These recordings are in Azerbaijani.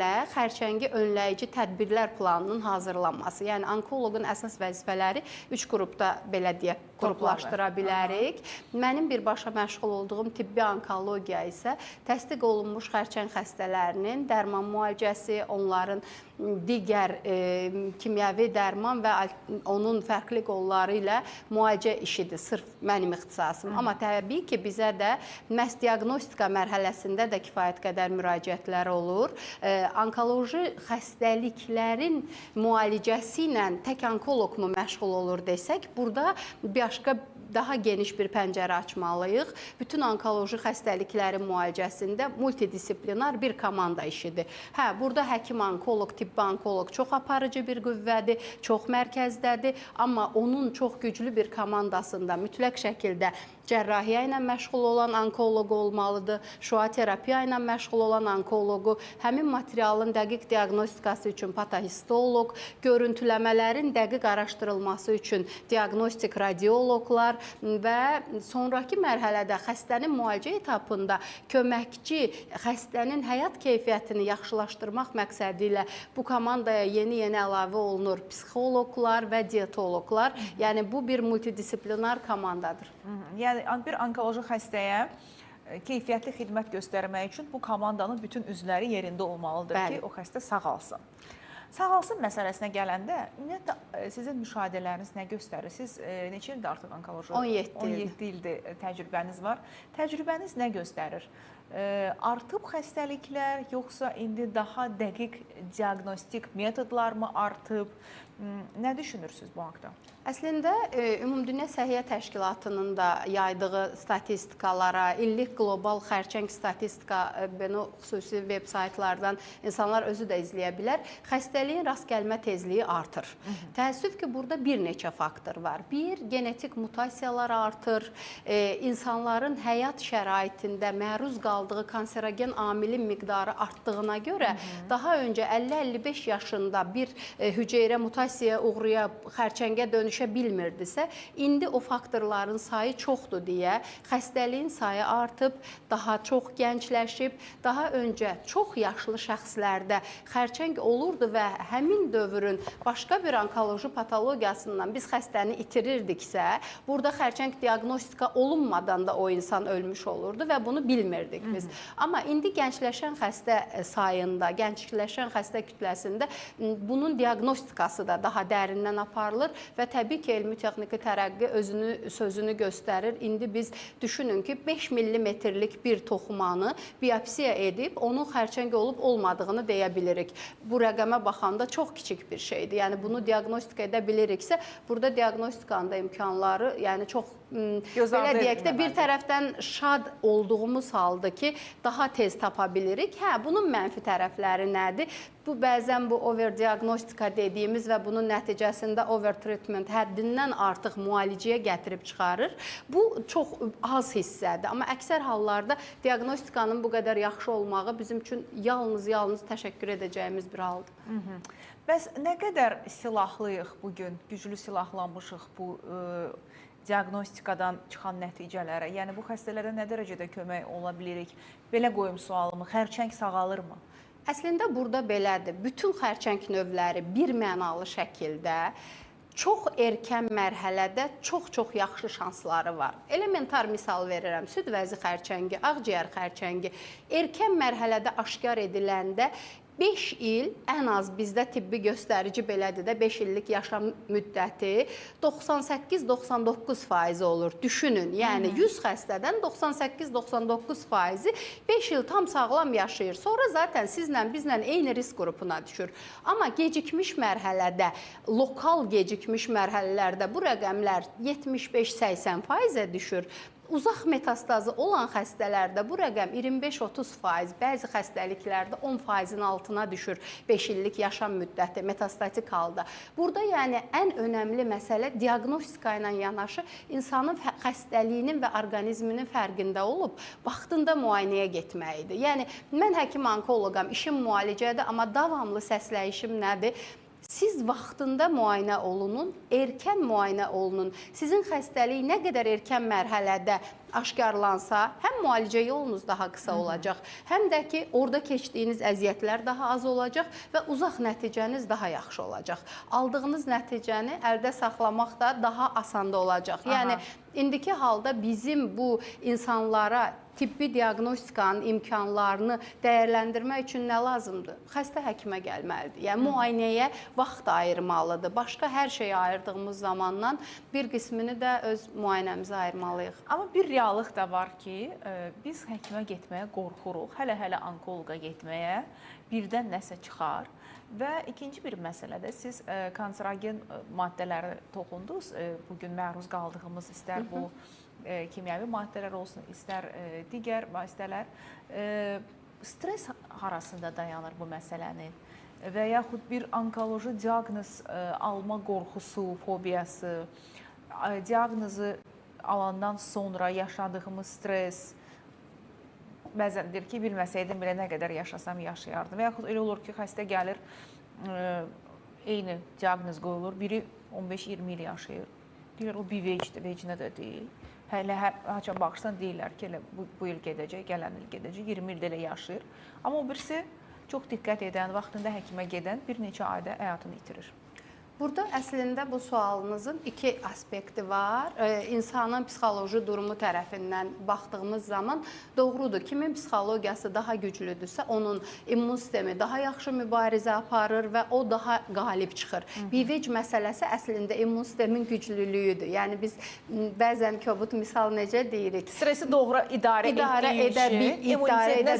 Ümumiyyətlə, xərçəngi önləyici tədbirlər planının hazırlanması. Yəni, onkoloqun əsas vəzifələri 3 qrupda, belə deyək, qruplaşdıra bilərik. Mənim birbaşa məşğul olduğum tibbi onkologiya isə təsdiq olunmuş xərçəng xəstələrinin dərman müalicəsi, onların digər kimyəvi dərman və onun fərqli qolları ilə müalicə işidir, sırf mənim ixtisasım. Amma təbii ki, bizə də məhz diaqnostika mərhələsində də kifayət qədər müraciətlər olur. Onkoloji xəstəliklərin müalicəsi ilə tək onkologmu məşğul olur desək, burada başqa daha geniş bir pəncərə açmalıyıq. Bütün onkoloji xəstəliklərin müalicəsində multidisiplinar bir komanda işidir. Burada həkim-onkoloq, tibbi onkoloq çox aparıcı bir qüvvədir, çox mərkəzdədir, amma onun çox güclü bir komandasında mütləq şəkildə cərrahiyyə ilə məşğul olan onkoloq olmalıdır, şüa terapiya ilə məşğul olan onkoloqu, həmin materialın dəqiq diaqnostikası üçün patahistoloq, görüntüləmələrin dəqiq araşdırılması üçün diaqnostik radioloqlar və sonraki mərhələdə xəstənin müalicə etapında köməkçi xəstənin həyat keyfiyyətini yaxşılaşdırmaq məqsədi ilə bu komandaya yeni-yeni əlavə olunur psixoloqlar və dietoloqlar. Yəni, bu bir multidisiplinar komandadır. Yəni, bir onkoloji xəstəyə keyfiyyətli xidmət göstərmək üçün bu komandanın bütün üzvləri yerində olmalıdır ki, o xəstə sağalsın. Sağalsın məsələsinə gələndə, ümumiyyətlə, sizin müşahidələriniz nə göstərir? Siz neçə ildir artıq onkoloji? 17 ildir təcrübəniz var. Təcrübəniz nə göstərir? Artıb xəstəliklər, yoxsa indi daha dəqiq diaqnostik metodlar mı artıb? Nə düşünürsünüz bu haqda? Əslində, Ümumdünya Səhiyyə Təşkilatının da yaydığı statistikalara, illik qlobal xərçəng statistika xüsusi veb saytlardan insanlar özü də izləyə bilər. Xəstəliyin rast gəlmə tezliyi artır. Təəssüf ki, burada bir neçə faktor var. Bir, genetik mutasiyalar artır. İnsanların həyat şəraitində məruz qaldığı kanserogen amilin miqdarı artdığına görə daha öncə 50-55 yaşında bir hüceyrə mutasiyaya uğrayıb xərçəngə dönüşə bilmirdisə, indi o faktorların sayı çoxdur deyə xəstəliyin sayı artıb, daha çox gəncləşib, daha öncə çox yaşlı şəxslərdə xərçəng olurdu və həmin dövrün başqa bir onkoloji patologiyasından biz xəstəni itirirdiksə, burada xərçəng diaqnostika olunmadan da o insan ölmüş olurdu və bunu bilmirdik biz. Amma indi gəncləşən xəstə sayında, gəncləşən xəstə kütləsində bunun diaqnostikası da daha dərindən aparılır və təbii ki, elmi-texniki tərəqqi sözünü göstərir. İndi biz düşünün ki, 5 millimetrlik bir toxumanı biopsiya edib, onun xərçəng olub-olmadığını deyə bilirik. Bu rəqəmə baxanda çox kiçik bir şeydir. Yəni, bunu diaqnostika edə biliriksə, burada diaqnostikanın da imkanları, yəni çox, belə deyək də, bir tərəfdən şad olduğumuz halda ki, daha tez tapa bilirik. Bunun mənfi tərəfləri nədir? Bu, bəzən bu overdiaqnostika dediyimiz və bunun nəticəsində overtreatment həddindən artıq müalicəyə gətirib çıxarır. Bu, çox az hissədir. Amma əksər hallarda diaqnostikanın bu qədər yaxşı olmağı bizim üçün yalnız təşəkkür edəcəyimiz bir haldır. Bəs nə qədər silahlıyıq bugün, güclü silahlanmışıq bu diaqnostikadan çıxan nəticələrə? Yəni, bu xəstələrə nə dərəcədə kömək ola bilirik? Belə qoyum sualımı, xərçəng sağalırmı? Əslində, burada belədir. Bütün xərçəng növləri bir mənalı şəkildə çox erkən mərhələdə çox-çox yaxşı şansları var. Elementar misal verirəm, süd vəzi xərçəngi, ağciyər xərçəngi erkən mərhələdə aşkar ediləndə 5 il ən az bizdə tibbi göstərici belədir də 5 illik yaşam müddəti 98-99% olur. Düşünün, yəni 100 xəstədən 98-99%-i 5 il tam sağlam yaşayır. Sonra zaten sizlə, bizlə eyni risk qrupuna düşür. Amma gecikmiş mərhələdə, lokal gecikmiş mərhələlərdə bu rəqəmlər 75-80%-ə düşür. Uzaq metastazı olan xəstələrdə bu rəqəm 25-30%, bəzi xəstəliklərdə 10%-in altına düşür 5 illik yaşam müddəti metastatik halda. Burada yəni ən önəmli məsələ diaqnostika ilə yanaşı insanın xəstəliyinin və orqanizminin fərqində olub, vaxtında müayinəyə getməyidir. Yəni mən həkim-onkoloqam, işim müalicədir, amma davamlı səsləyişim nədir? Siz vaxtında müayinə olunun, erkən müayinə olunun. Sizin xəstəlik nə qədər erkən mərhələdə aşkarlansa, həm müalicə yolunuz daha qısa olacaq, həm də ki, orada keçdiyiniz əziyyətlər daha az olacaq və uzaq nəticəniz daha yaxşı olacaq. Aldığınız nəticəni əldə saxlamaq da daha asan olacaq. Yəni, indiki halda bizim bu insanlara tibbi diaqnostikanın imkanlarını dəyərləndirmək üçün nə lazımdır? Xəstə həkimə gəlməlidir. Yəni, müayinəyə vaxt ayırmalıdır. Başqa hər şeyə ayırdığımız zamandan bir qismini də öz müayinəmizə ayırmalıyıq. Amma bir reallıq da var ki, biz həkimə getməyə qorxuruq. Hələ onkoloqa getməyə birdən nəsə çıxar. Və ikinci bir məsələdə siz kanserogen maddələri toxundunuz. Bugün məruz qaldığımız istər bu kimyəvi maddələr olsun, istər digər vasitələr. Stres harasında dayanır bu məsələnin? Və yaxud bir onkoloji diaqnoz alma qorxusu, fobiyası, diaqnozu alandan sonra yaşadığımız stres, bəzən deyir ki, bilməsəydim belə nə qədər yaşasam yaşayardım. Və yaxud elə olur ki, xəstə gəlir, eyni diaqnoz qoyulur, biri 15-20 il yaşayır. Deyirlər, o bir vecdir, vecinə də deyil. Hələ haça baxırsan deyirlər ki, bu il gedəcək, gələn il gedəcək, 20 ildə elə yaşayır. Amma o birisi çox diqqət edən, vaxtında həkimə gedən bir neçə ayda həyatını itirir. Burada əslində bu sualınızın iki aspekti var. İnsanın psixoloji durumu tərəfindən baxdığımız zaman doğrudur. Kimin psixologiyası daha güclüdürsə, onun immun sistemi daha yaxşı mübarizə aparır və o daha qalib çıxır. BVC məsələsi əslində immun sistemin güclülüyüdür. Yəni biz bəzən kobud misal necə deyirik? Stresi doğru idarə etdiyi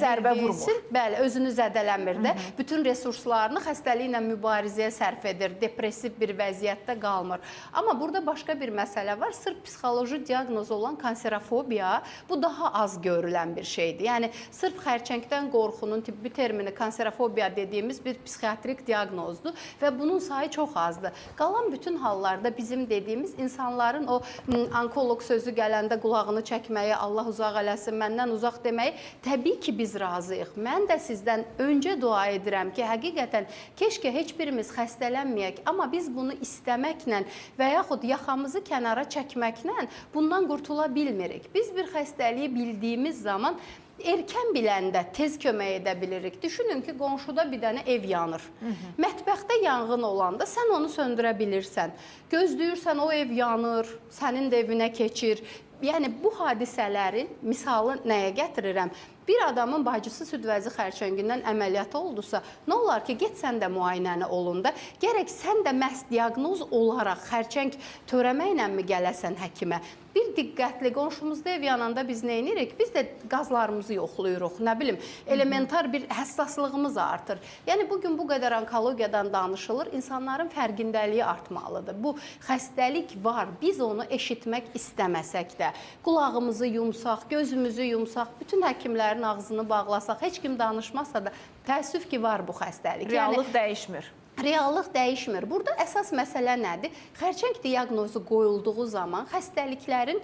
zərbə vurmur. Bəli, özünü zədələmir də. Bütün resurslarını xəstəliklə mübarizəyə sərf edir. Depressiv bir vəziyyətdə qalmır. Amma burada başqa bir məsələ var. Sırf psixoloji diaqnoz olan kanserofobiya bu daha az görülən bir şeydir. Yəni sırf xərçəngdən qorxunun tibbi termini kanserofobiya dediyimiz bir psixiatrik diaqnozdur və bunun sayı çox azdır. Qalan bütün hallarda bizim dediyimiz insanların o onkoloq sözü gələndə qulağını çəkməyi, Allah uzaq eləsin, məndən uzaq deməyi təbii ki biz razıyıq. Mən də sizdən öncə dua edirəm ki, həqiqətən keşkə heç birimiz xəstələnməyək, amma biz bunu istəməklə və yaxud yaxamızı kənara çəkməklə bundan qurtula bilmirik. Biz bir xəstəliyi bildiyimiz zaman erkən biləndə tez kömək edə bilirik. Düşünün ki, qonşuda bir dənə ev yanır. Mətbəxdə yanğın olanda sən onu söndürə bilirsən. Gözləyirsən, o ev yanır, sənin də evinə keçir. Yəni, bu hadisələrin misalı nəyə gətirirəm? Bir adamın bacısı süd vəzi xərçəngindən əməliyyatı oldusa, nə olar ki, get sən də müayinəni olunda, gərək sən də məhz diaqnoz olaraq xərçəng törəməklə mi gələsən həkimə? Bir diqqətli, qonşumuzda ev yananda biz nə edirik? Biz də qazlarımızı yoxluyuruq, nə bilim, elementar bir həssaslığımız artır. Yəni, bugün bu qədər onkologiyadan danışılır, insanların fərqindəliyi artmalıdır. Bu xəstəlik var, biz onu eşitmək istəməsək də, qulağımızı yumsaq, gözümüzü yumsaq, bütün həkimlərin ağzını bağlasaq, heç kim danışmasa da təəssüf ki, var bu xəstəlik. Reallıq dəyişmir. Reallıq dəyişmir. Burada əsas məsələ nədir? Xərçəng diaqnozu qoyulduğu zaman xəstəliklərin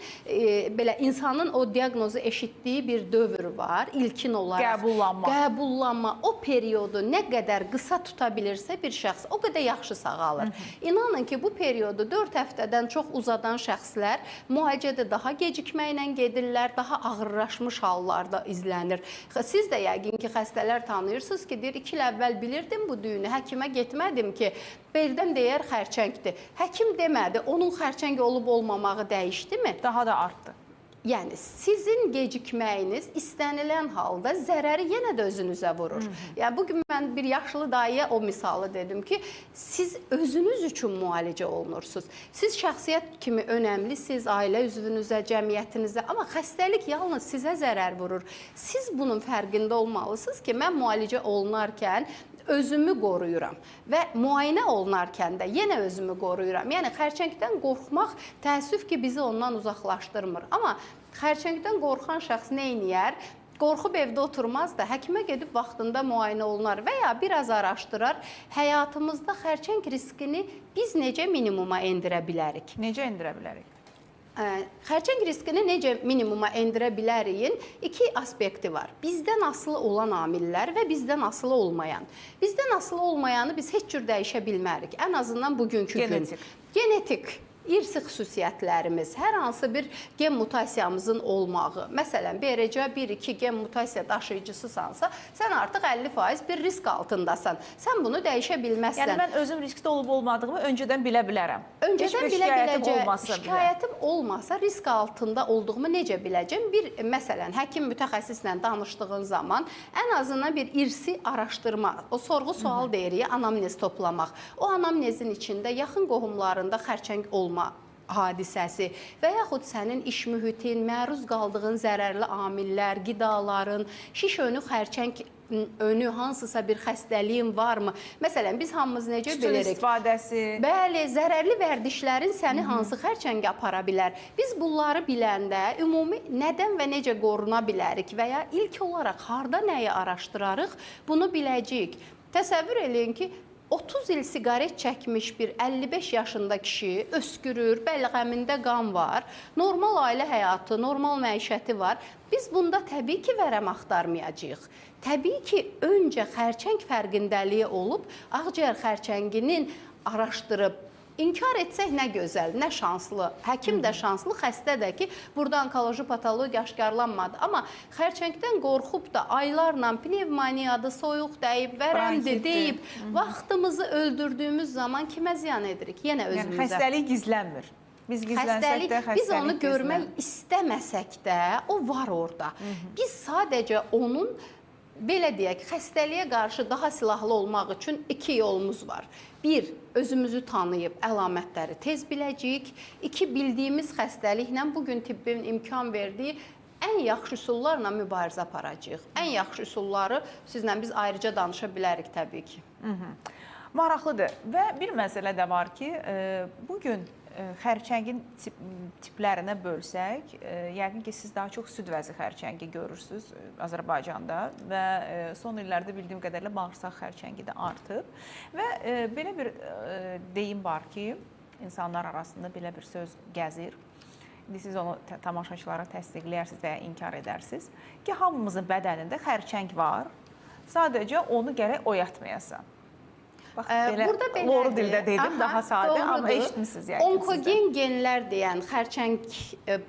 belə insanın o diaqnozu eşitdiyi bir dövr var. İlkin olaraq qəbullanma. O periodu nə qədər qısa tuta bilirsə bir şəxs, o qədər yaxşı sağalır. İnanın ki, bu periodu 4 həftədən çox uzadan şəxslər müalicədə daha gecikməklə gedirlər, daha ağırlaşmış hallarda izlənir. Siz də yəqin ki, xəstələr tanıyırsınız ki, deyir, 2 il əvvəl bilirdim bu düyünü, həkimə getmədim ki, birdən deyər xərçəngdir. Həkim demədi, onun xərçəng olub-olmamağı dəyişdimi? Daha da artdı. Yəni, sizin gecikməyiniz istənilən halda zərəri yenə də özünüzə vurur. Yəni, bugün mən bir yaşlı dayıya o misalı dedim ki, siz özünüz üçün müalicə olunursunuz. Siz şəxsiyyət kimi önəmlisiniz, ailə üzvünüzə, cəmiyyətinizə, amma xəstəlik yalnız sizə zərər vurur. Siz bunun fərqində olmalısınız ki, mən müalicə olunarkən özümü qoruyuram və müayinə olunarkən də yenə özümü qoruyuram. Yəni, xərçəngdən qorxmaq təəssüf ki, bizi ondan uzaqlaşdırmır. Amma xərçəngdən qorxan şəxs nə edir? Qorxub evdə oturmaz da həkimə gedib vaxtında müayinə olunar və ya biraz araşdırar. Həyatımızda xərçəng riskini biz necə minimuma endirə bilərik? Necə endirə bilərik? Xərçəng riskini necə minimuma endirə biləriyin iki aspekti var. Bizdən asılı olan amillər və bizdən asılı olmayan. Bizdən asılı olmayanı biz heç cür dəyişə bilmərik. Ən azından bugünkü gün. Genetik. irsi xüsusiyyətlərimiz, hər hansı bir gen mutasiyamızın olmağı, məsələn, BRCA 1-2 gen mutasiya daşıyıcısısansa, sən artıq 50% bir risk altındasan. Sən bunu dəyişə bilməzsən. Yəni mən özüm riskdə olub-olmadığımı öncədən bilə bilərəm. Öncədən bilə biləcək, şikayətim olmasa risk altında olduğumu necə biləcəm? Bir, məsələn, həkim mütəxəssislə danışdığın zaman ən azından bir irsi araşdırma, o sorğu-sual deyirik, anamnez toplamaq. O anamnezin içində yaxın qohumlarında xərçəng olma hadisəsi və yaxud sənin iş mühitin, məruz qaldığın zərərli amillər, qidaların, şiş önü xərçəng önü hansısa bir xəstəliyin varmı? Məsələn, biz hamımız necə bilirik? İstifadəsi. Bəli, zərərli vərdişlərin səni hansı xərçəngə apara bilər? Biz bunları biləndə ümumi nədən və necə qoruna bilərik və ya ilk olaraq harda nəyi araşdırarıq, bunu biləcəyik. Təsəvvür eləyin ki, 30 il siqaret çəkmiş bir 55 yaşında kişi öskürür, bəlğəmində qan var, normal ailə həyatı, normal məişəti var. Biz bunda təbii ki, vərəm axtarmayacağıq. Təbii ki, öncə xərçəng fərqindəliyi olub, ağciyər xərçənginin araşdırıb, İnkar etsək nə gözəl, nə şanslı. Həkim də şanslı, xəstə də ki, burada onkoloji patologiya aşkarlanmadı. Amma xərçəngdən qorxub da aylarla pnevmoniyadır, soyuq dəyib, vərəmdir deyib, vaxtımızı öldürdüyümüz zaman kimə ziyan edirik? Yenə özümüzə. Yəni, xəstəlik gizlənmir. Biz gizlənsək də xəstəlik biz onu görmək istəməsək də, o var orada. Biz sadəcə onun, belə deyək, xəstəliyə qarşı daha silahlı olmaq üçün 2 yolumuz var. 1, özümüzü tanıyıb əlamətləri tez biləcəyik. 2, bildiyimiz xəstəliklə bugün tibbin imkan verdiyi ən yaxşı üsullarla mübarizə aparacağıq. Ən yaxşı üsulları sizlə biz ayrıca danışa bilərik təbii ki. Maraqlıdır və bir məsələ də var ki, bugün xərçəngin tiplərinə bölsək, yəqin ki, siz daha çox süd vəzi xərçəngi görürsünüz Azərbaycanda və son illərdə bildiyim qədərlə bağırsaq xərçəngi də artıb və belə bir deyim var ki, insanlar arasında belə bir söz gəzir. İndi siz onu tamaşaçılara təsdiqləyirsiniz və ya inkar edərsiniz ki, hamımızın bədənində xərçəng var, sadəcə onu gərək oyatmayasan. Bax, burada loru dildə dedim, daha sadə, amma eşitmişsiniz yəqin sizdə. Onkogen genlər deyən xərçəng,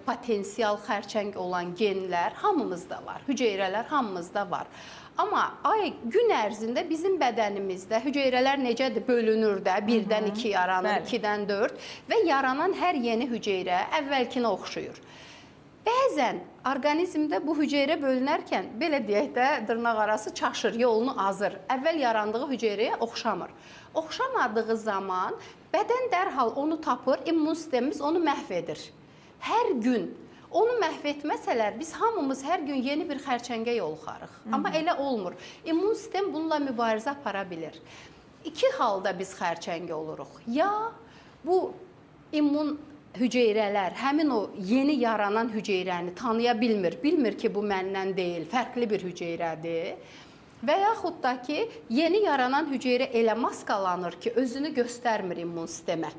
potensial xərçəng olan genlər hamımızda var, hüceyrələr hamımızda var. Amma gün ərzində bizim bədənimizdə hüceyrələr necədir? Bölünür də, 1-dən 2 yaranır, 2-dən 4 və yaranan hər yeni hüceyrə əvvəlkinə oxşuyur. Bəzən orqanizmdə bu hüceyrə bölünərkən, belə deyək də, dırnaq arası çaşır, yolunu azır. Əvvəl yarandığı hüceyrəyə oxşamır. Oxşamadığı zaman bədən dərhal onu tapır, immun sistemimiz onu məhv edir. Hər gün onu məhv etməsələr, biz hamımız hər gün yeni bir xərçəngə yoluxarıq. Amma elə olmur. İmmun sistem bununla mübarizə apara bilir. 2 halda biz xərçəng oluruq. Ya bu immun hüceyrələr həmin o yeni yaranan hüceyrəni tanıya bilmir. Bilmir ki, bu məndən deyil, fərqli bir hüceyrədir. Və yaxud da ki, yeni yaranan hüceyrə elə maskalanır ki, özünü göstərmir immun sistemə.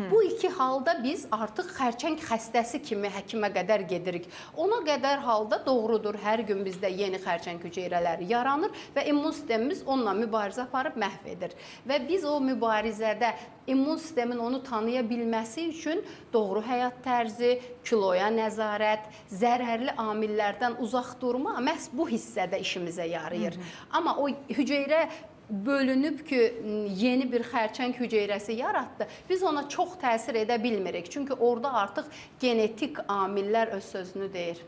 Bu 2 halda biz artıq xərçəng xəstəsi kimi həkimə qədər gedirik. Ona qədər halda doğrudur, hər gün bizdə yeni xərçəng hüceyrələri yaranır və immun sistemimiz onunla mübarizə aparıb məhv edir. Və biz o mübarizədə immun sistemin onu tanıya bilməsi üçün doğru həyat tərzi, kiloya nəzarət, zərərli amillərdən uzaq durma məhz bu hissədə işimizə yarayır. Amma o hüceyrə bölünüb ki, yeni bir xərçəng hüceyrəsi yaratdı, biz ona çox təsir edə bilmirik. Çünki orada artıq genetik amillər öz sözünü deyir.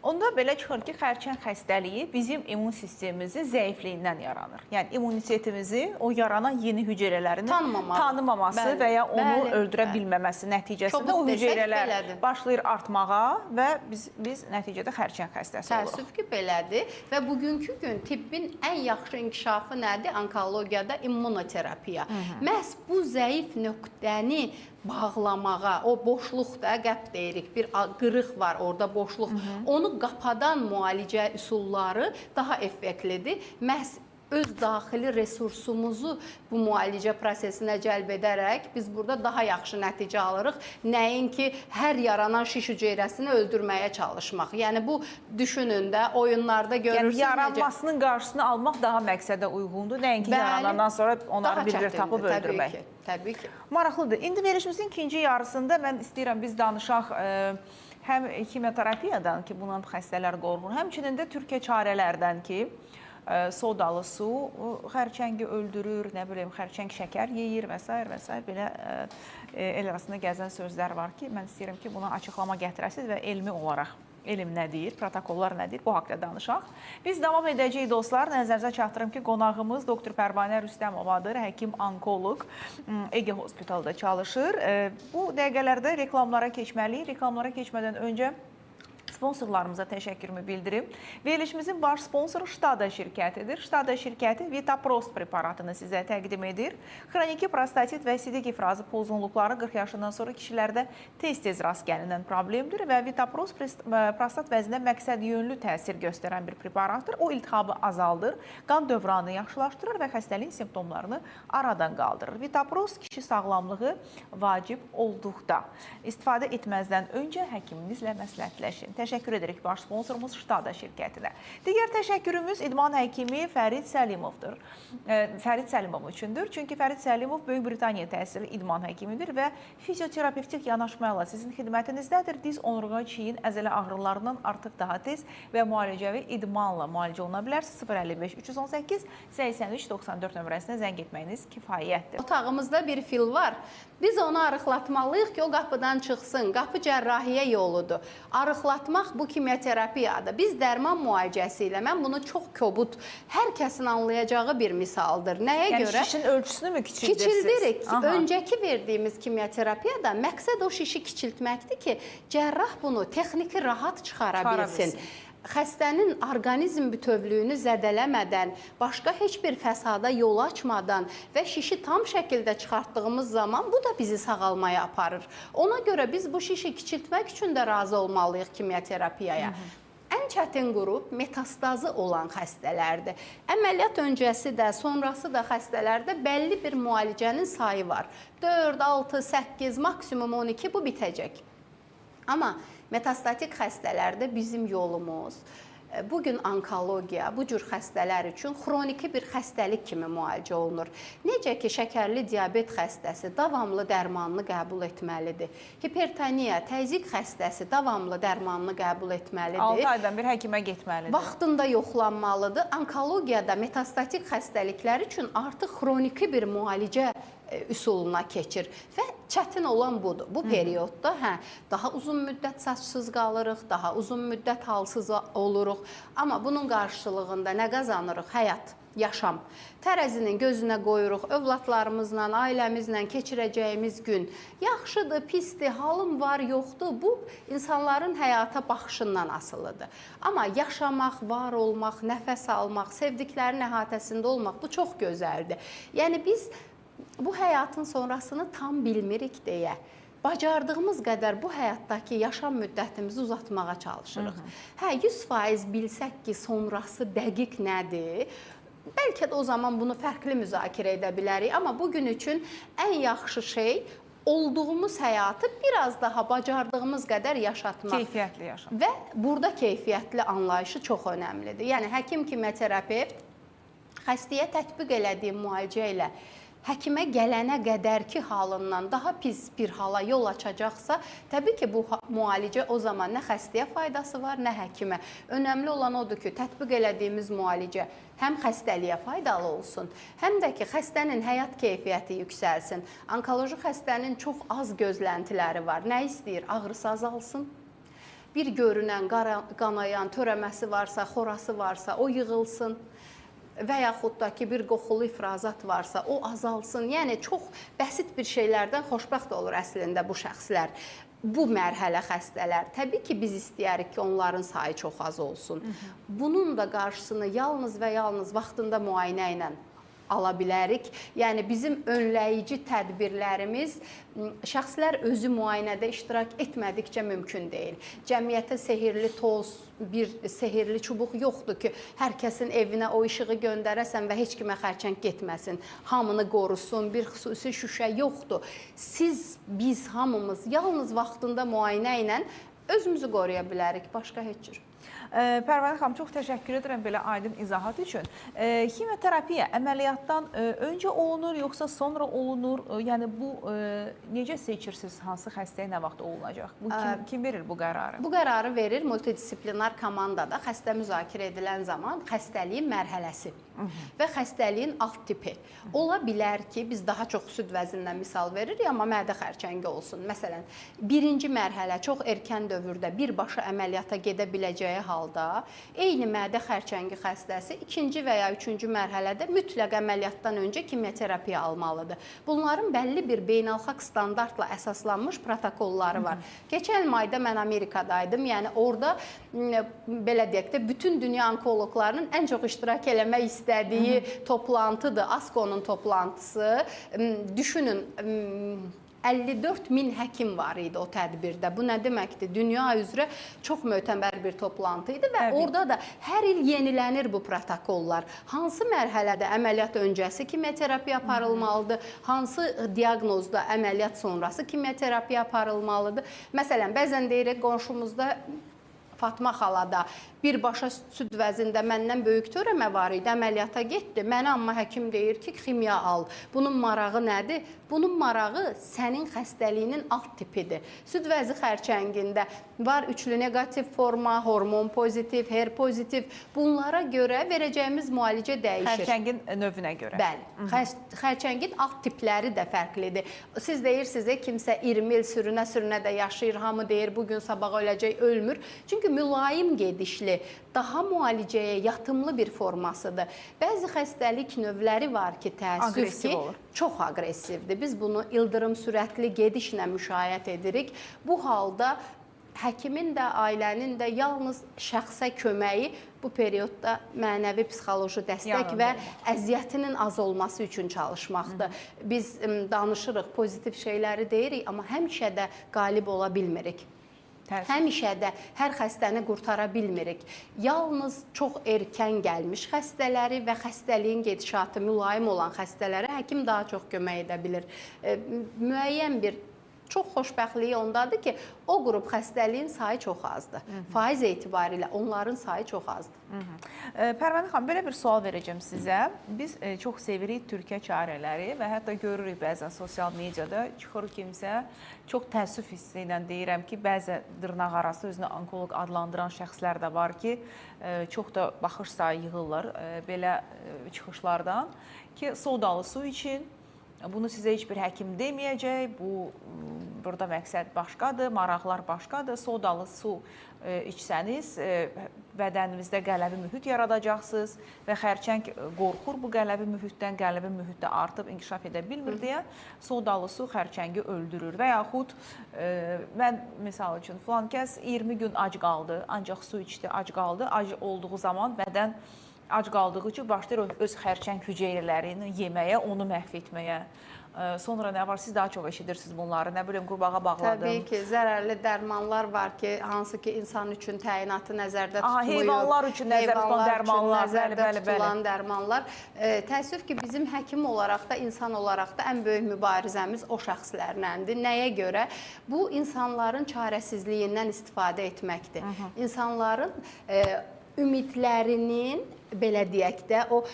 Onda belə çıxır ki, xərçəng xəstəliyi bizim immun sistemimizin zəifliyindən yaranır. Yəni, immunitetimizi o yaranan yeni hüceyrələrini tanımaması və ya onu öldürə bilməməsi nəticəsində o hüceyrələr başlayır artmağa və biz nəticədə xərçəng xəstəsi oluruq. Təəssüf ki, belədir və bugünkü gün tibbin ən yaxşı inkişafı nədir? Onkologiyada immunoterapiya. Məhz bu zəif nöqtəni bağlamağa, o boşluqda qəbd deyirik, bir qırıq var orada boşluq, onu qapadan müalicə üsulları daha effektlidir. Məhz öz daxili resursumuzu bu müalicə prosesinə cəlb edərək biz burada daha yaxşı nəticə alırıq. Nəinki hər yaranan şiş hüceyrəsini öldürməyə çalışmaq. Yəni bu düşünün də oyunlarda görürsünüz. Yəni yaranmasının qarşısını almaq daha məqsədə uyğundur. Nəinki yaranandan sonra onları bir-bir tapıb öldürmək. Təbii ki. Maraqlıdır. İndi verilişimizin ikinci yarısında mən istəyirəm biz danışaq həm kimyoterapiyadan ki, bundan xəstələr qorunur, həmçinin də türkə çarələrdən ki, sodalı su xərçəngi öldürür, nə bilim, xərçəng şəkər yeyir və s. və s. Belə el arasında gəzən sözlər var ki, mən istəyirəm ki, buna açıqlama gətirəsiniz və elmi olaraq elm nə deyir, protokollar nə deyir, bu haqda danışaq. Biz davam edəcəyik dostlar. Nəzərinizə çatdırım ki, qonağımız doktor Pərvanə Rüstəmovadır, həkim-onkoloq, Ege Hospitalda çalışır. Bu dəqiqələrdə reklamlara keçməliyik. Reklamlara keçmədən öncə sponsorlarımıza təşəkkürümü bildirim. Verilişimizin baş sponsoru Ştada şirkətidir. Ştada şirkəti Vitaprost preparatını sizə təqdim edir. Xroniki prostatit və sidik ifrazı pozğunluqları 40 yaşından sonra kişilərdə tez-tez rast gəlinən problemdir və Vitaprost prostat vəzinə məqsəd yönlü təsir göstərən bir preparatdır. O iltihabı azaldır, qan dövranını yaxşılaşdırır və xəstəliyin simptomlarını aradan qaldırır. Vitaprost kişi sağlamlığı vacib olduqda istifadə etməzdən öncə həkiminizlə məsləhətləşin. Təşəkkür edirik baş sponsorumuz Ştada şirkətinə. Digər təşəkkürümüz idman həkimi Fərid Səlimovdur. Fərid Səlimov üçündür. Çünki Fərid Səlimov Böyük Britaniya təsirli idman həkimidir və fizioterapevtik yanaşmayla sizin xidmətinizdədir. Diz, onurğa, çiyin, əzələ ağrılarından artıq daha tez və müalicəvi idmanla müalicə oluna bilərsiniz. 055 318 83 94 nömrəsinə zəng etməyiniz kifayətdir. Otağımızda bir fil var. Biz onu arıqlatmalıyıq ki, o qapıdan çıxsın. Qapı cərrahiyyə yoludur. Arıqlatmaq bu kimyoterapiyadır. Biz dərman müalicəsi ilə, mən bunu çox kobud, hər kəsin anlayacağı bir misaldır. Nəyə görə? Yəni şişin ölçüsünü mü kiçildirsiniz? Kiçildirik. Öncəki verdiyimiz kimyoterapiyada məqsəd o şişi kiçiltməkdir ki, cərrah bunu texniki rahat çıxara bilsin. Xəstənin orqanizm bütövlüyünü zədələmədən, başqa heç bir fəsada yol açmadan və şişi tam şəkildə çıxartdığımız zaman bu da bizi sağalmaya aparır. Ona görə biz bu şişi kiçiltmək üçün də razı olmalıyıq kimyoterapiyaya. Ən çətin qrup metastazı olan xəstələrdir. Əməliyyat öncəsi də, sonrası da xəstələrdə bəlli bir müalicənin sayı var. 4, 6, 8, maksimum 12 bu bitəcək. Amma metastatik xəstələrdə bizim yolumuz bugün onkologiya, bu cür xəstələr üçün xroniki bir xəstəlik kimi müalicə olunur. Necə ki, şəkərli diabet xəstəsi davamlı dərmanını qəbul etməlidir. Hipertoniya, təzyiq xəstəsi davamlı dərmanını qəbul etməlidir. 6 aydan bir həkimə getməlidir. Vaxtında yoxlanmalıdır. Onkologiyada metastatik xəstəliklər üçün artıq xroniki bir müalicə üsuluna keçir və çətin olan budur. Bu periodda daha uzun müddət saçsız qalırıq, daha uzun müddət halsız oluruq. Amma bunun qarşılığında nə qazanırıq? Həyat, yaşam. Tərəzinin gözünə qoyuruq, övladlarımızla, ailəmizlə keçirəcəyimiz gün. Yaxşıdır, pisdir, halım var, yoxdur. Bu, insanların həyata baxışından asılıdır. Amma yaşamaq, var olmaq, nəfəs almaq, sevdiklərin əhatəsində olmaq, bu çox gözəldir. Yəni biz bu həyatın sonrasını tam bilmirik deyə, bacardığımız qədər bu həyatdakı yaşam müddətimizi uzatmağa çalışırıq. 100% bilsək ki, sonrası dəqiq nədir? Bəlkə də o zaman bunu fərqli müzakirə edə bilərik, amma bugün üçün ən yaxşı şey olduğumuz həyatı biraz daha bacardığımız qədər yaşatmaq. Keyfiyyətli yaşamaq. Və burada keyfiyyətli anlayışı çox önəmlidir. Yəni, həkim kimyoterapevt xəstəyə tətbiq elədiyi müalicə ilə həkimə gələnə qədərki halından daha pis bir hala yol açacaqsa, təbii ki, bu müalicə o zaman nə xəstəyə faydası var, nə həkimə. Önəmli olan odur ki, tətbiq elədiyimiz müalicə həm xəstəliyə faydalı olsun, həm də ki, xəstənin həyat keyfiyyəti yüksəlsin. Onkoloji xəstənin çox az gözləntiləri var. Nə istəyir? Ağrısı azalsın. Bir görünən, qanayan, törəməsi varsa, xorası varsa, o yığılsın. Və yaxud da ki, bir qoxulu ifrazat varsa, o azalsın. Yəni, çox bəsit bir şeylərdən xoşbəxt olur əslində bu şəxslər. Bu mərhələ xəstələr. Təbii ki, biz istəyərik ki, onların sayı çox az olsun. Bunun da qarşısını yalnız və yalnız vaxtında müayinə ilə ala bilərik. Yəni bizim önləyici tədbirlərimiz şəxslər özü müayinədə iştirak etmədikcə mümkün deyil. Cəmiyyətə sehirli toz, bir sehirli çubuq yoxdur ki, hər kəsin evinə o işığı göndərəsən və heç kimə xərçəng getməsin, hamını qorusun, bir xüsusi şüşə yoxdur. Siz, biz hamımız yalnız vaxtında müayinə ilə özümüzü qoruya bilərik, başqa heç cür. Pərvanə xanım, çox təşəkkür edirəm belə aydın izahat üçün. Kimyoterapiya əməliyyatdan öncə olunur, yoxsa sonra olunur? Yəni bu necə seçirsiniz, hansı xəstəyə nə vaxt olunacaq? Bu kim verir bu qərarı? Bu qərarı verir multidisiplinar komandada xəstə müzakirə edilən zaman xəstəliyin mərhələsi və xəstəliyin alt tipi. Ola bilər ki, biz daha çox süd vəzindən misal veririk, amma mədə xərçəngi olsun. Məsələn, birinci mərhələ çox erkən dövrdə birbaşa əməliyyata gedə biləcəyi halda eyni mədə xərçəngi xəstəsi ikinci və ya üçüncü mərhələdə mütləq əməliyyatdan öncə kimyoterapiya almalıdır. Bunların bəlli bir beynəlxalq standartla əsaslanmış protokolları var. Keçən ayda mən Amerikadaydım, yəni orada belə deyək də bütün dünya onkoloqlarının ən çox iştirak eləmək istədiyi toplantıdır, ASCO-nun toplantısı. Düşünün, 54 min həkim var idi o tədbirdə. Bu nə deməkdir? Dünya üzrə çox mötəbər bir toplantı idi və orada da hər il yenilənir bu protokollar. Hansı mərhələdə əməliyyat öncəsi kimyoterapiya aparılmalıdır, hansı diaqnozda əməliyyat sonrası kimyoterapiya aparılmalıdır. Məsələn, bəzən deyirik qonşumuzda Fatma xalada birbaşa süd vəzində məndən böyük törəmə var idi, əməliyyata getdi. Mənə amma həkim deyir ki, kimya al. Bunun marağı nədir? Bunun marağı sənin xəstəliyinin alt tipidir. Süd vəzi xərçəngində var üçlü negativ forma, hormon pozitiv, her pozitiv. Bunlara görə verəcəyimiz müalicə dəyişir. Xərçəngin növünə görə. Bəli. Xərçəngin alt tipləri də fərqlidir. Siz deyirsiniz, kimsə 20 il sürünə də yaşayır, hamı deyir, bugün sabah öləcək, ölmür. Çünki mülayim gedişli, daha müalicəyə yatımlı bir formasıdır. Bəzi xəstəlik növləri var ki, təəssüf ki, çox aqressivdir. Biz bunu ildırım sürətli gedişlə müşahidə edirik. Bu halda həkimin də, ailənin də yalnız şəxsə köməyi bu periodda mənəvi psixoloji dəstək və əziyyətinin az olması üçün çalışmaqdır. Biz danışırıq, pozitiv şeyləri deyirik, amma həmişə də qalib ola bilmirik. Həmişə də hər xəstəni qurtara bilmirik. Yalnız çox erkən gəlmiş xəstələri və xəstəliyin gedişatı mülayim olan xəstələrə həkim daha çox kömək edə bilir. Müəyyən bir çox xoşbəxtliyi ondadır ki, o qrup xəstəliyin sayı çox azdır. Faiz etibarilə onların sayı çox azdır. Pərvanə xanım, belə bir sual verəcəm sizə. Biz çox sevirik Türkiyə çarələri və hətta görürük bəzən sosial mediada çıxır kimsə, çox təəssüf hissi ilə deyirəm ki, bəzi dırnaq arası özünü onkoloq adlandıran şəxslər də var ki, çox da baxış sayı yığırlar belə çıxışlardan ki, sodalı su için. Bunu sizə heç bir həkim deməyəcək, burada məqsəd başqadır, maraqlar başqadır. Sodalı su içsəniz, bədəninizdə qələvi mühit yaradacaqsınız və xərçəng qorxur bu qələvi mühitdən, qələvi mühitdə artıb inkişaf edə bilmir deyə sodalı su xərçəngi öldürür. Və yaxud mən misal üçün filan kəs 20 gün ac qaldı, ancaq su içdi, ac qaldı, ac olduğu zaman bədən ac qaldığı üçün başlayır öz xərçəng hüceyrələrini yeməyə, onu məhv etməyə. Sonra nə var? Siz daha çox eşidirsiniz bunları. Nə bileyim, qurbağa bağladım. Təbii ki, zərərli dərmanlar var ki, hansı ki, insan üçün təyinatı nəzərdə tutuluyub. Heyvanlar üçün nəzərdə tutulan dərmanlar. Təəssüf ki, bizim həkim olaraq da, insan olaraq da ən böyük mübarizəmiz o şəxslərləndir. Nəyə görə? Bu, insanların çarəsizliyindən istifadə etməkdir. İnsanların ümidlərinin, belə deyək də, o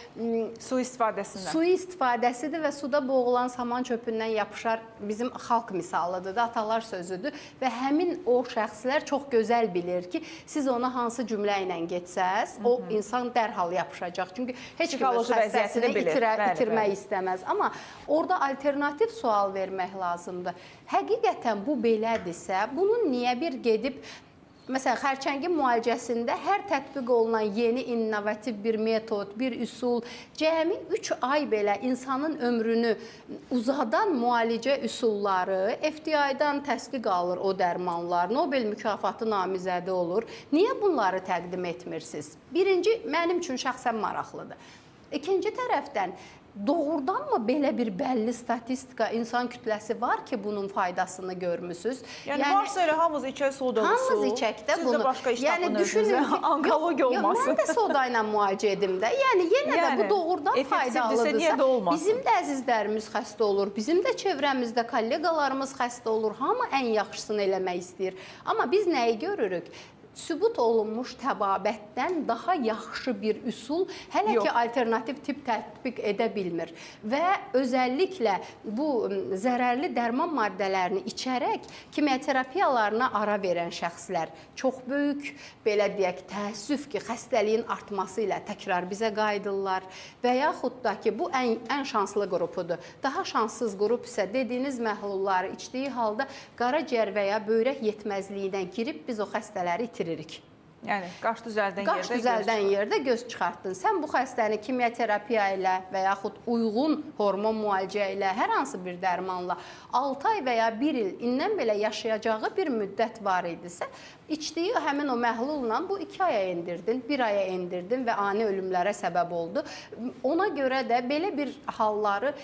su istifadəsidir və suda boğulan saman çöpündən yapışar bizim xalq misalıdır da, atalar sözüdür və həmin o şəxslər çox gözəl bilir ki, siz ona hansı cümlə ilə getsəz, o insan dərhal yapışacaq. Çünki heç kim öz xəstəsini itirmək istəməz. Amma orada alternativ sual vermək lazımdır. Həqiqətən bu belədirsə, bunun niyə bir gedib məsələn, xərçəngin müalicəsində hər tətbiq olunan yeni innovativ bir metod, bir üsul, cəmi 3 ay belə insanın ömrünü uzadan müalicə üsulları FDI-dan təsdiq alır o dərmanlar, Nobel mükafatı namizədi olur. Niyə bunları təqdim etmirsiniz? Birinci, mənim üçün şəxsən maraqlıdır. İkinci tərəfdən, doğrudanmı belə bir bəlli statistika, insan kütləsi var ki, bunun faydasını görmüsünüz? Yəni varsa elə hamımız içək sodalı su. Hamımız içək də bunu. Siz də başqa iş tapın özünüzə. Onkologiya olmasın. Mən də soda ilə müalicə edim də. Yəni yenə də bu doğrudan faydalıdırsa, bizim də əzizlərimiz xəstə olur, bizim də çevrəmizdə kolleqalarımız xəstə olur. Hamı ən yaxşısını eləmək istəyir. Amma biz nəyi görürük? Sübut olunmuş təbabətdən daha yaxşı bir üsul hələ ki alternativ tip tətbiq edə bilmir və özəlliklə bu zərərli dərman maddələrini içərək kimyaterapiyalarına ara verən şəxslər çox böyük, belə deyək, təəssüf ki, xəstəliyin artması ilə təkrar bizə qayıdırlar və yaxud da ki, bu ən şanslı qrupudur. Daha şanssız qrup isə dediyiniz məhlulları içdiyi halda qaraciyər və ya böyrək yetməzliyindən girib biz o xəstələri itiririk. Yəni, qaş düzəldən yerdə göz çıxartdın. Sən bu xəstəni kimyaterapiya ilə və yaxud uyğun hormon müalicə ilə, hər hansı bir dərmanla 6 ay və ya 1 il indən belə yaşayacağı bir müddət var idisə, içdiyi həmin o məhlulla bu 2 aya endirdin, 1 aya endirdin və ani ölümlərə səbəb oldu. Ona görə də belə bir halları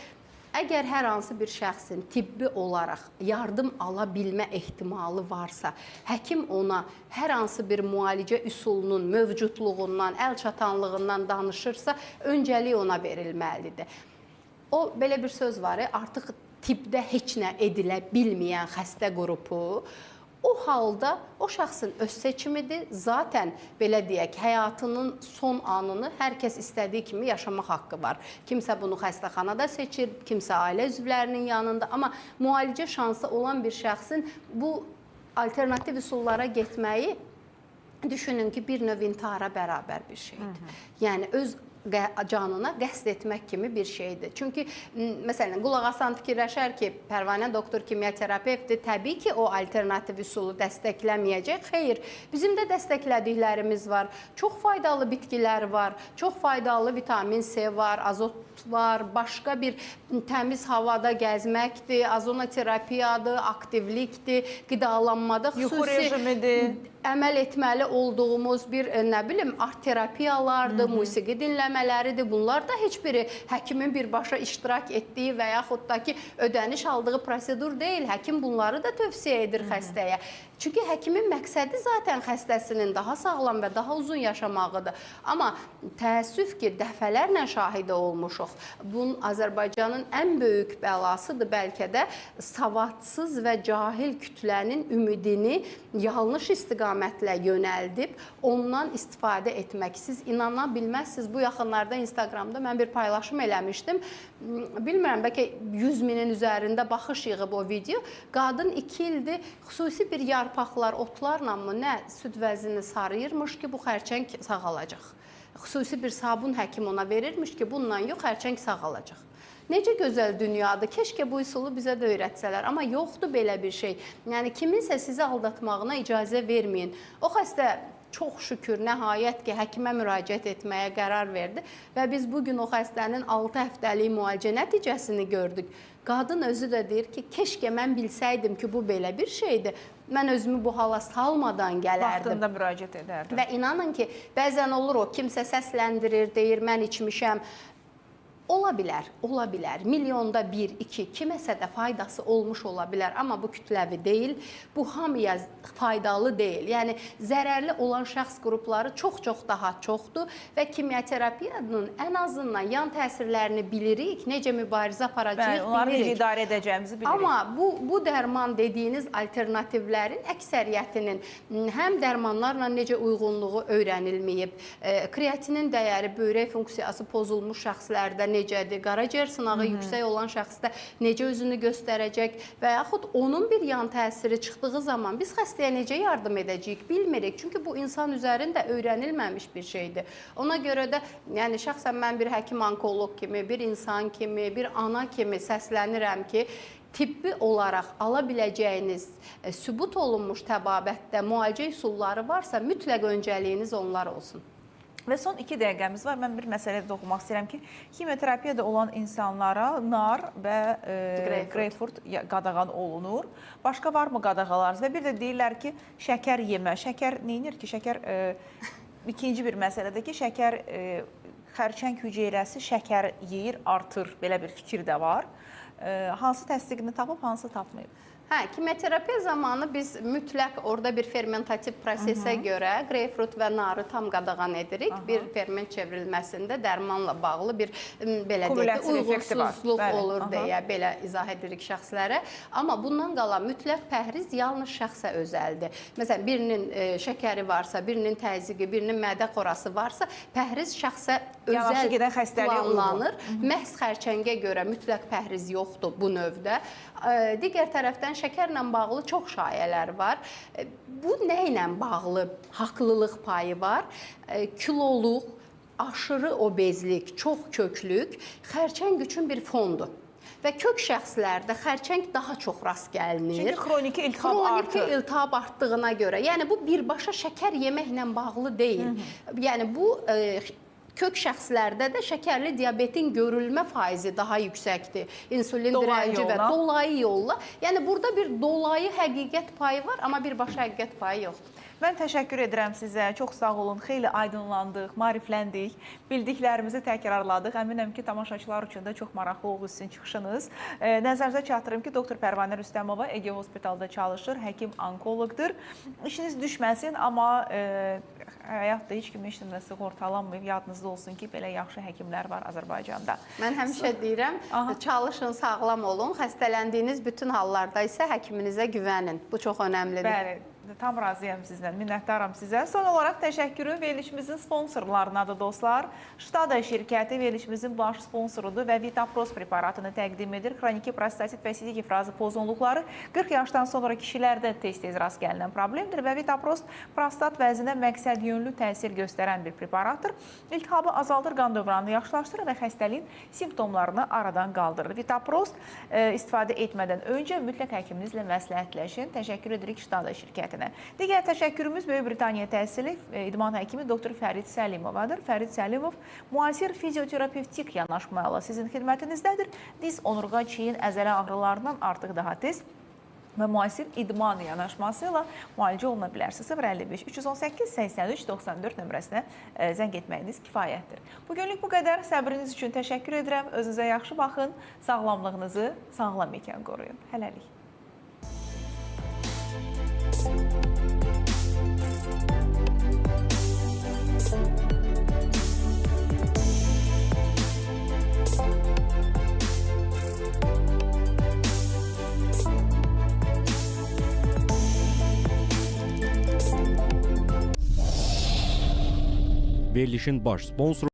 əgər hər hansı bir şəxsin tibbi olaraq yardım ala bilmə ehtimalı varsa, həkim ona hər hansı bir müalicə üsulunun mövcudluğundan, əl çatanlığından danışırsa, öncəlik ona verilməlidir. O, belə bir söz var, artıq tibbdə heç nə edilə bilməyən xəstə qrupu, o halda o şəxsin öz seçimidir. Zaten belə deyək, həyatının son anını hər kəs istədiyi kimi yaşamaq haqqı var. Kimsə bunu xəstəxanada seçir, kimsə ailə üzvlərinin yanında. Amma müalicə şansı olan bir şəxsin bu alternativ üsullara getməyi düşünün ki, bir növ intihara bərabər bir şeydir. Yəni öz canına qəsd etmək kimi bir şeydir. Çünki, məsələn, qulaq asan fikirləşər ki, Pərvanə doktor kimyaterapevtdir, təbii ki, o alternativ üsulu dəstəkləməyəcək. Xeyr, bizim də dəstəklədiklərimiz var. Çox faydalı bitkilər var, çox faydalı vitamin C var, azot var, başqa bir təmiz havada gəzməkdir, azonoterapiyadır, aktivlikdir, qidalanmada xüsusi əməl etməli olduğumuz bir, nə bilim, art terapiyalardır, musiqi dinləmələridir. Bunlar da heç biri həkimin birbaşa iştirak etdiyi və yaxud da ki, ödəniş aldığı prosedur deyil. Həkim bunları da tövsiyə edir xəstəyə. Çünki həkimin məqsədi zaten xəstəsinin daha sağlam və daha uzun yaşamağıdır. Amma təəssüf ki, dəfələrlə şahidi olmuşuq. Bunun Azərbaycanın ən böyük bəlasıdır bəlkə də savadsız və cahil kütlənin ümidini yanlış istiqamətlə yönəldib, ondan istifadə etmək. Siz inana bilməzsiniz. Bu yaxınlarda Instagramda mən bir paylaşım eləmişdim. Bilmirəm, bəlkə 100 minin üzərində baxış yığıb o video. Qadın 2 ildir xüsusi bir yarpaqlar, otlarla mı nə süd vəzini sarıyırmış ki, bu xərçəng sağalacaq. Xüsusi bir sabun həkim ona verirmiş ki, bununla yox, xərçəng sağalacaq. Necə gözəl dünyadır. Keşke bu üsulu bizə də öyrətsələr. Amma yoxdur belə bir şey. Yəni, kiminsə sizi aldatmağına icazə verməyin. O xəstə çox şükür, nəhayət ki, həkimə müraciət etməyə qərar verdi və biz bugün o xəstənin 6 həftəlik müalicə nəticəsini gördük. Qadın özü də deyir ki, keşke mən bilsəydim ki, bu belə bir şeydir. Mən özümü bu hala salmadan gələrdim. Vaxtında müraciət edərdim. Və inanın ki, bəzən olur o, kimsə səsləndirir, deyir, mən içmişəm. Ola bilər, ola bilər. Milyonda 1, 2, kiməsə də faydası olmuş ola bilər. Amma bu kütləvi deyil, bu hamıya faydalı deyil. Yəni, zərərli olan şəxs qrupları çox-çox daha çoxdur və kimyaterapiyanın ən azından yan təsirlərini bilirik, necə mübarizə aparacağıq bilirik. Onları necə idarə edəcəyimizi bilirik. Amma bu dərman dediyiniz alternativlərin əksəriyyətinin həm dərmanlarla necə uyğunluğu öyrənilməyib, kreatinin dəyəri, böyrək funksiyası pozulmuş şəxslərdə necədir, qaraciyər sınağı yüksək olan şəxsdə necə özünü göstərəcək və yaxud onun bir yan təsiri çıxdığı zaman biz xəstəyə necə yardım edəcəyik bilmirik. Çünki bu insan üzərində öyrənilməmiş bir şeydir. Ona görə də, yəni şəxsən mən bir həkim onkoloq kimi, bir insan kimi, bir ana kimi səslənirəm ki, tibbi olaraq ala biləcəyiniz sübut olunmuş təbabətdə müalicə üsulları varsa, mütləq öncəliyiniz onlar olsun. Və son 2 dəqiqəmiz var. Mən bir məsələdə toxunmaq istəyirəm ki, kimyoterapiyada olan insanlara nar və greypfrut qadağan olunur. Başqa varmı qadağalarınız? Və bir də deyirlər ki, şəkər yemə. Şəkər neyinir ki? Şəkər ikinci bir məsələdir ki, şəkər xərçəng hüceyrəsi şəkər yeyir, artır, belə bir fikir də var. Hansı təsdiqini tapıb, hansı tapmayıb? Hə, kimyoterapiya zamanı biz mütləq orada bir fermentativ prosesə görə qreypfrut və narı tam qadağan edirik. Bir ferment çevrilməsində dərmanla bağlı bir belə deyək, uyğunsuzluq olur deyə belə izah edirik şəxslərə. Amma bundan qalan mütləq pəhriz yalnız şəxsə özəldir. Məsələn, birinin şəkəri varsa, birinin təzyiqi, birinin mədə xorası varsa, pəhriz şəxsə özəl planlanır. Məhz xərçəngə görə mütləq pəhriz yoxdur bu növdə. Digər tərəfdən şəkərlə bağlı çox şayələr var. Bu nə ilə bağlı haqlılıq payı var? Kiloluq, aşırı obezlik, çox köklük xərçəng üçün bir fondur. Və kök şəxslərdə xərçəng daha çox rast gəlinir. Çünki xroniki iltihab artır. Xroniki iltihab artdığına görə. Yəni bu birbaşa şəkər yeməklə bağlı deyil. Yəni bu kök şəxslərdə də şəkərli diabetin görülmə faizi daha yüksəkdir. İnsulin direnci və dolayı yolla. Yəni burada bir dolayı həqiqət payı var, amma birbaşa həqiqət payı yoxdur. Mən təşəkkür edirəm sizə. Çox sağ olun. Xeyli aydınlandıq, maarifləndik, bildiklərimizi təkrarladıq. Əminəm ki, tamaşaçılar üçün də çox maraqlı oldu sizin çıxışınız. Nəzərinizə çatdırım ki, doktor Pərvanə Rüstəmova Ege Hospitalda çalışır, həkim-onkoloqdur. İşiniz düşməsin, amma həyatda heç kim heç nədən sığortalanmayıb. Yadınızda olsun ki, belə yaxşı həkimlər var Azərbaycanda. Mən həmişə deyirəm, çalışın, sağlam olun. Xəstələndiyiniz bütün hallarda isə həkiminizə güvənin. Bu çox önəmlidir. Bəli. Tam razıyam sizlə, minnətdaram sizə. Son olaraq təşəkkürü verilişimizin sponsorlarınadır dostlar. Ştada şirkəti verilişimizin baş sponsorudur və Vitapros preparatını təqdim edir. Xroniki prostatit və sidik ifrazı pozğunluqları 40 yaşdan sonra kişilərdə tez-tez rast gəlinən problemdir və Vitapros prostat vəzinə məqsəd yönlü təsir göstərən bir preparatdır. İltihabı azaldır, qan dövranını yaxşılaşdırır və xəstəliyin simptomlarını aradan qaldırır. Vitapros istifadə etmədən öncə mütləq həkiminizlə məsləhətləşin. Təşəkkür edirik Ştada şirkətinə. Digər təşəkkürümüz Böyük Britaniya təhsili idman həkimi doktor Fərid Səlimovadır. Fərid Səlimov müasir fizioterapevtik yanaşmayla sizin xidmətinizdədir. Diz, onurğa, çiyin, əzələ ağrılarından artıq daha tez və müasir idman yanaşması ilə müalicə oluna bilərsiniz. 055 318 83 94 nömrəsinə zəng etməyiniz kifayətdir. Bugünlük bu qədər. Səbriniz üçün təşəkkür edirəm. Özünüzə yaxşı baxın. Sağlamlığınızı sağlam ikən qoruyun. Hələlik. Verilişin baş sponsoru